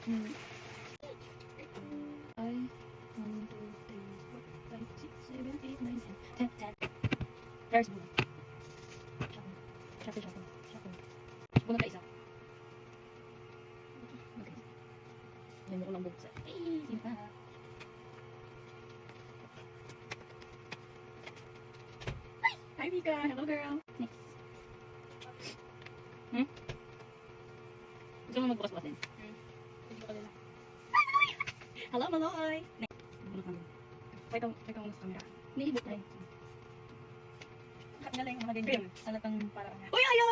Ay, 1, 2, 3, 4, 5, 6, 7, 8, 9, 10, 10. There's bunga. Shuffle. Bunga ka isa. Okay. Yan mo ko lang buksan. Ay, sino pa? Hi, Mika. Hello, girl. Next. Gusto mo magbukas-bukas din? Hello, Maloy. Next. Bunga kami. Pakita mo sa camera. Nihibot na. Galing mga ganyan. Halatang para nga. Uy, ayaw!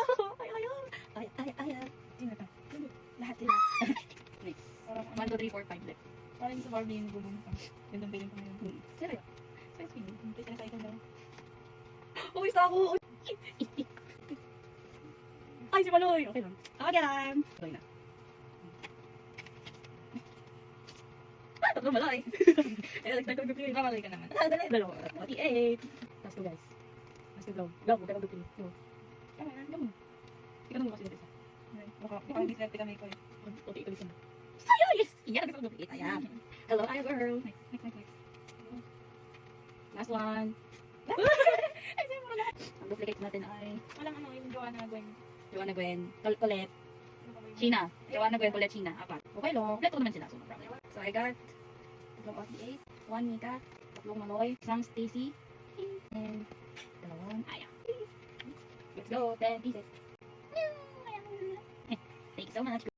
Ayaw. Sino to? Lahat sila. Next. 1, 2, 3, 4, 5 left. Parang sa Barbie yung gumong pa. Gandang feeling ko ngayon. Seryo? Size feeling. Please na cycle daw. Uy, sa ako! Ay, si Maloy! Okay lang. Again! Okay na. Tatlo Maloy! Nagtagpapili. Mamaloy ka naman. Dali, dalawa. 48. Last two, guys. Last two, go. Go, huwag ka mag-dupli. Go. Tama na. Go. Ikaw na bukas yung isa. Baka diserte kami ko eh. Okay, ikaw isa. Ayaw, yes! Iyan, gusto ko dupli. Ayan. Hello, ayaw, girl. Next. Last one. Ay, sa'yo mo na lahat. Ang duplicate natin ay Walang ano, yung Joanna Gwen. Joanna Gwen, Colette, Sheena. Joanna Gwen, Colette, Sheena. Apat. Okay, lo. Kompleto naman sila. So, no problem. So, I got 48, 1 Mika, 3 Maloy, 1 Stacy, and 2 Aya. Let's go, 10 pieces. Thank you so much.